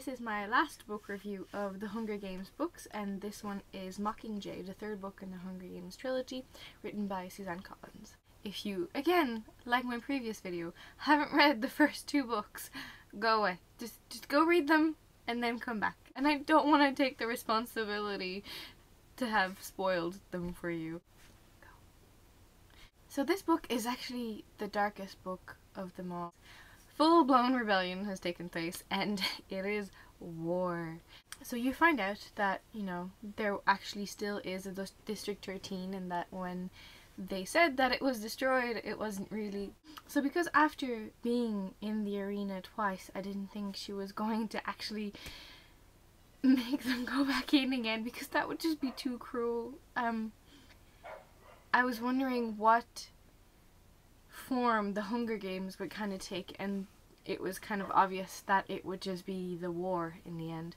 this is my last book review of the Hunger Games books, and this one is Mockingjay, the third book in the Hunger Games trilogy, written by Suzanne. If you, again, like my previous video, haven't read the first two books, go away. Just go read them and then come back. And I don't want to take the responsibility to have spoiled them for you. Go. So this book is actually the darkest book of them all. Full-blown rebellion has taken place, and it is war. So you find out that, you know, there actually still is a District 13, and that when they said that it was destroyed, it wasn't really. So because after being in the arena twice, I didn't think she was going to actually make them go back in again, because that would just be too cruel. I was wondering what form the Hunger Games would kind of take, and it was kind of obvious that it would just be the war in the end.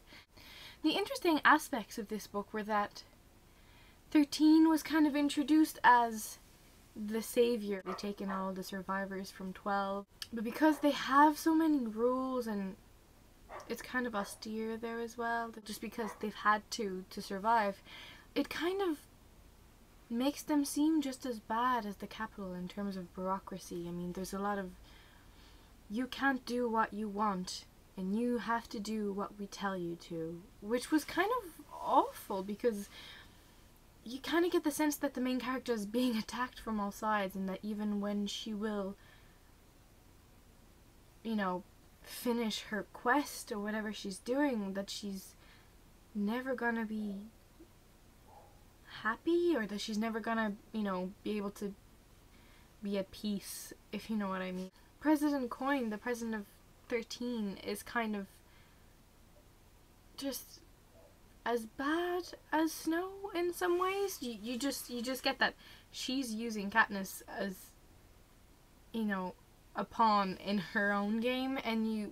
The interesting aspects of this book were that 13 was kind of introduced as the savior. They've taken all the survivors from 12, but because they have so many rules and it's kind of austere there as well, just because they've had to survive, it kind of makes them seem just as bad as the capital in terms of bureaucracy. I mean, there's a lot of, you can't do what you want and you have to do what we tell you to, which was kind of awful, because you kind of get the sense that the main character is being attacked from all sides, and that even when she will, you know, finish her quest or whatever she's doing, that she's never gonna be happy, or that she's never gonna, you know, be able to be at peace, if you know what I mean. President Coin, the president of 13, is kind of just as bad as Snow in some ways. You just get that she's using Katniss as, you know, a pawn in her own game, and you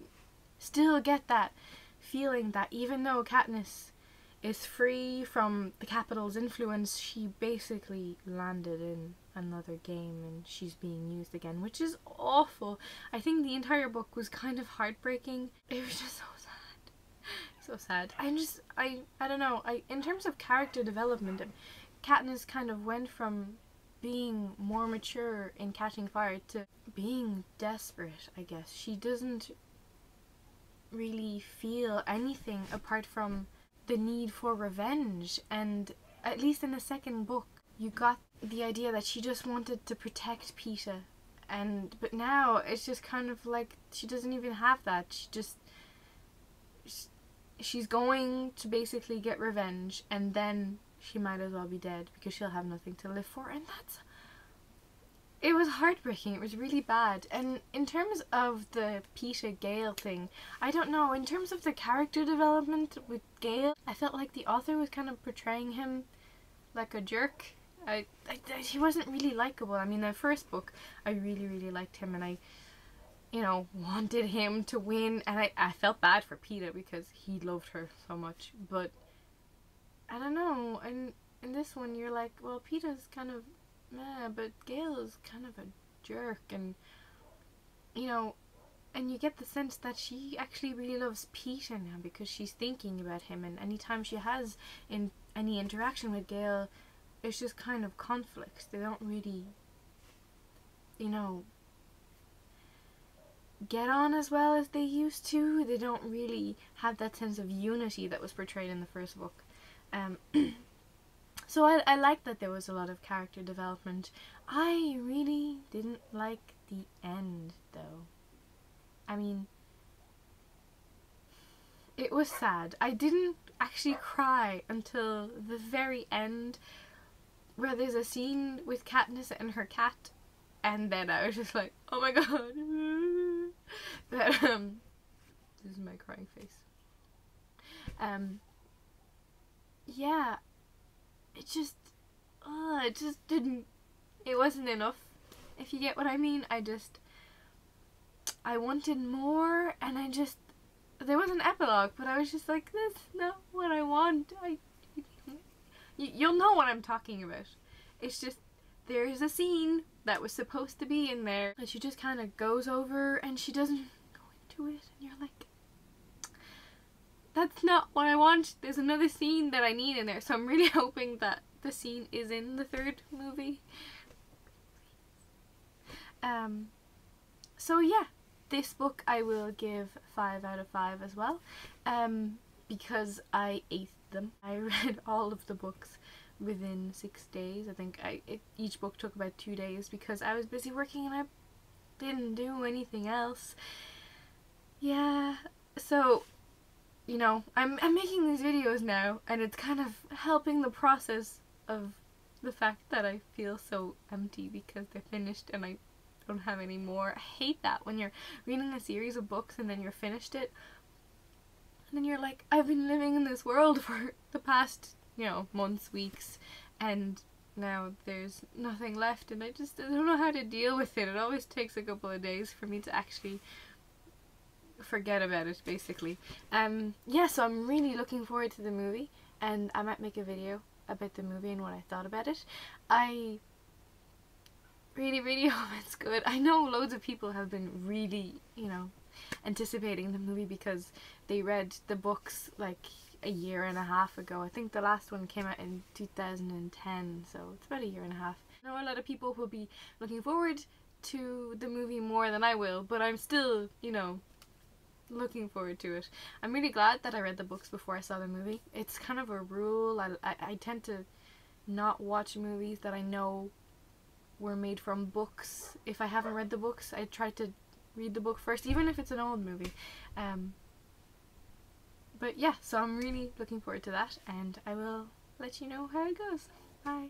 still get that feeling that even though Katniss is free from the capital's influence, she basically landed in another game and she's being used again, which is awful. I think the entire book was kind of heartbreaking. It was just so sad. So sad. I don't know, in terms of character development, Katniss kind of went from being more mature in Catching Fire to being desperate, I guess. She doesn't really feel anything apart from the need for revenge, and at least in the second book you got the idea that she just wanted to protect Peeta, but now it's just kind of like she doesn't even have that. She's going to basically get revenge, and then she might as well be dead because she'll have nothing to live for, and it was heartbreaking. It was really bad. And in terms of the Peeta Gale thing, I don't know, in terms of the character development with Gale, I felt like the author was kind of portraying him like a jerk. He wasn't really likable. I mean, the first book, I really liked him, and I, you know, wanted him to win, and I felt bad for Peeta because he loved her so much, but I don't know, and in this one you're like, well, Peeta's kind of meh, but Gale is kind of a jerk, and, you know, and you get the sense that she actually really loves Peeta now because she's thinking about him, and anytime she has any interaction with Gale, it's just kind of conflicts. They don't really, you know, get on as well as they used to. They don't really have that sense of unity that was portrayed in the first book. So I liked that there was a lot of character development. I really didn't like the end, though. I mean, it was sad. I didn't actually cry until the very end, where there's a scene with Katniss and her cat, and then I was just like, oh my god. But, this is my crying face. Yeah, it just didn't, it wasn't enough, if you get what I mean. I wanted more, and there was an epilogue, but I was just like, that's not what I want. You'll know what I'm talking about. It's just, there's a scene that was supposed to be in there, and she just kind of goes over, and she doesn't go into it, and you're like, that's not what I want. There's another scene that I need in there, so I'm really hoping that the scene is in the third movie. So yeah, this book I will give 5 out of 5 as well, because I aced them. I read all of the books within 6 days. I think each book took about 2 days because I was busy working and I didn't do anything else. Yeah, so, you know, I'm making these videos now, and it's kind of helping the process of the fact that I feel so empty because they're finished and I don't have any more. I hate that when you're reading a series of books and then you're finished it, and then you're like, I've been living in this world for the past, you know, months, weeks, and now there's nothing left, and I don't know how to deal with it. It always takes a couple of days for me to actually forget about it, basically. Yeah, so I'm really looking forward to the movie, and I might make a video about the movie and what I thought about it. I really hope it's good. I know loads of people have been really, you know, anticipating the movie because they read the books like a year and a half ago. I think the last one came out in 2010, so it's about a year and a half. I know a lot of people will be looking forward to the movie more than I will, but I'm still, you know, looking forward to it. I'm really glad that I read the books before I saw the movie. It's kind of a rule. I tend to not watch movies that I know were made from books. If I haven't read the books, I try to read the book first, even if it's an old movie. But yeah, so I'm really looking forward to that, and I will let you know how it goes. Bye.